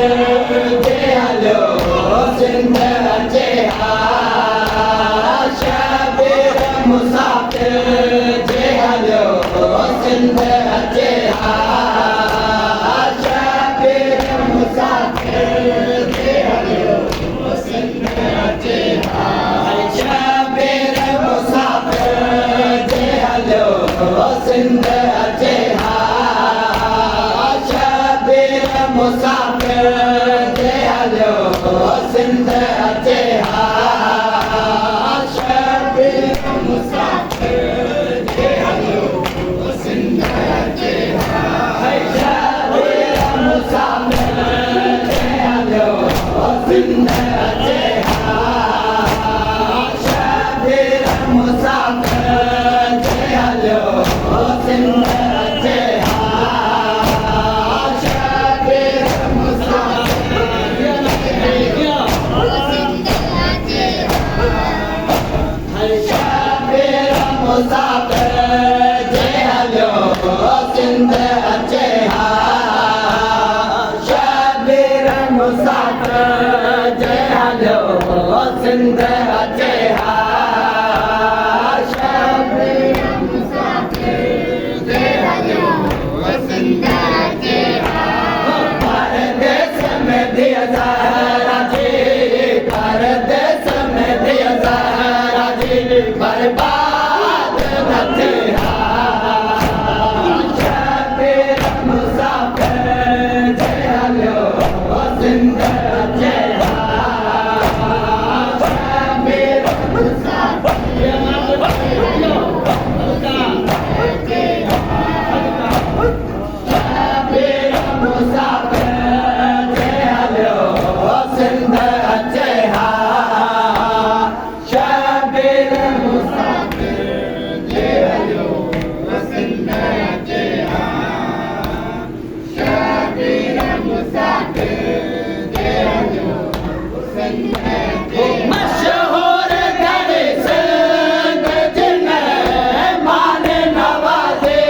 जे hello Sindh अचे हा शबीर मुसाफ़िर जे हलो सिंध अचे हा शबीर मुसाफ़िर जे हलो सिंध अचे हा शबीर मुसाफ़िर जे हलो सिंध अचे हा शबीर मुसाफ़िर जे हलो सिंध अचे हा शबीर मुसाफ़िर जे हलो सिंध अचे हा शबीर मुसाफ़िर जे हलो सिंध अचे हा शबीर मुसाफ़िर जे हलो सिंध अचे हा शबीर मुसाफ़िर शबीर मुसाफ़िर जे हलो सिंध अचे हा शबीर मुसाफ़िर जे हलो सिंध अचे हा शबीर मुसाफ़िर जे हलो सिंध अचे हा परदेस में दिया ज़हरा जी परदेस में दिया ज़हरा जी बर्बाद न थे हा शबीर मुसाफ़िर जे हलो सिंध अचे हा शबीर मुसाफ़िर शबीर मुसाफ़िर जे हलो सिंध अचे हा शबीर मुसाफ़िर जे हलो सिंध अचे हा शबीर मुसाफ़िर जे हलो सिंध अचे मशहूर घरे सिंध जिन मान नवाज़े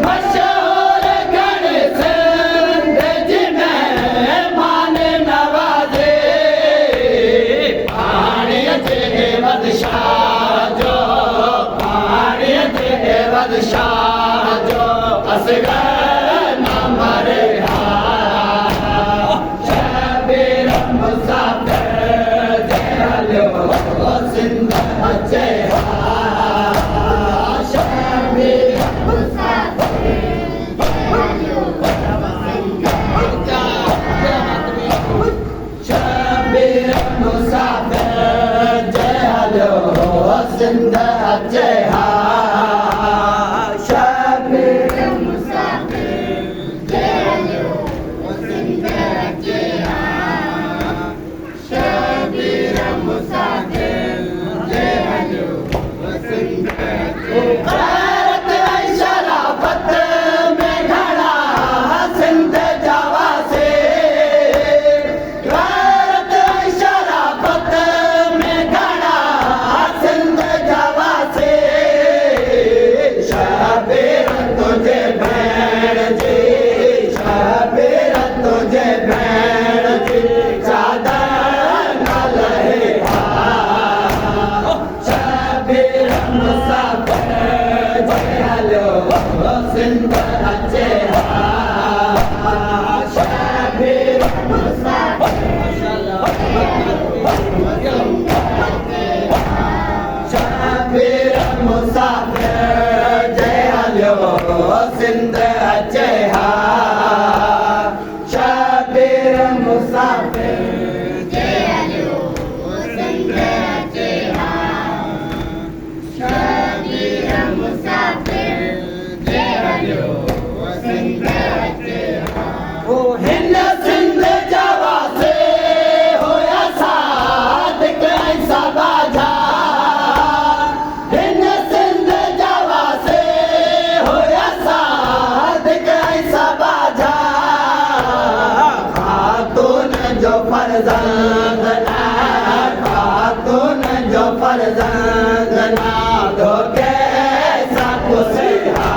मशहूर घरे सिंध जिन मान नवाज़े पाणीअ जे वदशाह जो पाणीअ जे वदशाह जो असगर न मरे हा शबीर मुसाफ़िर जे हलो सिंध अचे हा शबीर मुसाफ़िर जे हलो शबीर मुसाफ़िर जे हलो सिंध अचे हा शबीर मुसाफ़िर जे हलो सिंध अचे हा शबीर मुसाफ़िर जे हलो सिंध अचे गैरत ऐं शराफ़त में घणा सिंध जा वासे गैरत ऐं शराफ़त में घणा सिंध जा वासे शबीर तुझे भेण जी शबीर तुझे भेण जी चादर न लहे हा शबीर मुसाफ़िर जे हलो सिंध अचे हा शबीर मुसाफ़िर शबीर मुसाफ़िर जे हलो सिंध अचे हा शबीर मुसाफ़िर जे हलो सिंध अचे हा शबीर मुसाफ़िर जे हलो सिंध अचे हा ओ हिन सिंध जा वासे होया सादिक ऐं साबाजा हिन सिंध जा वासे होया सादिक ऐं साबाजा खातून जो फर्ज़ंद खातून जो फर्ज़ंद धोखे सां कुसिहा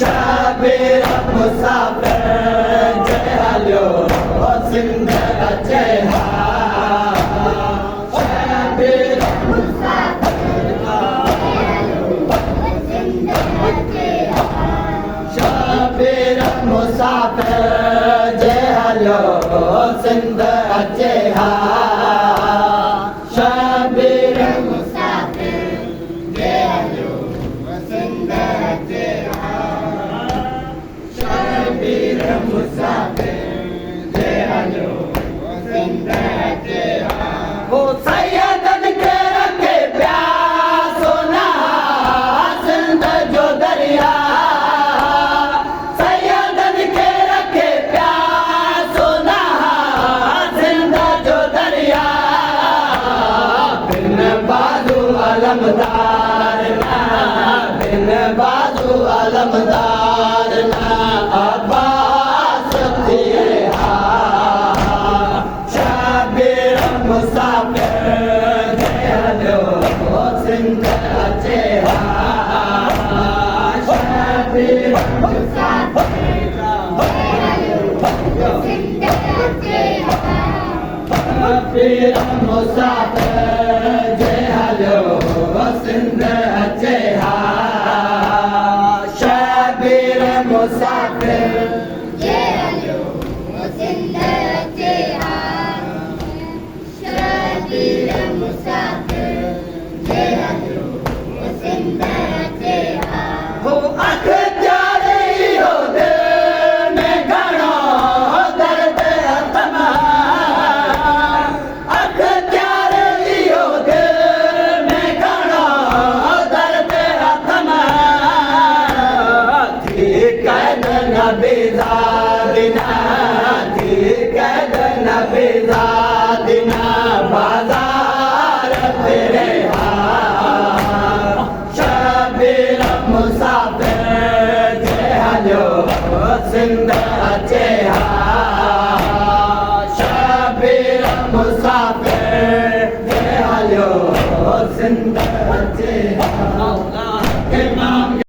शबीर मुसाफ़िर हा शबीर शबीर मुसाफिर जे हलो सिंध अचे हा शबीर शबीर मुसाफिर जे हलो सिंध अचे हा वो सैयदन के रखे प्यासो ना सिंध जो दरिया सैयदन के रखे प्यासो ना सिंध जो दरिया बिन बाजू अलमदार ना बिन बाजू अलमदार ना अब्बास थिए हा शबीर मुसाफिर जे हलो सिंध अचे हा शबीर शबीर मुसाफिर जे हलो सिंध अचे हा शबीर मुसाफिर हो अख त्यारे हो दिल में घणो दर्द अथमा अख त्यारे हो दिल में घणो दर्द अथमा थी कैद न बेज़ादिना थी कैद न बेज़ादिना बाज़ार फिरे हा शबीर मुसाफिर जे हलो सिंध अचे हा शबीर मुसाफिर जे हलो सिंध अचे हा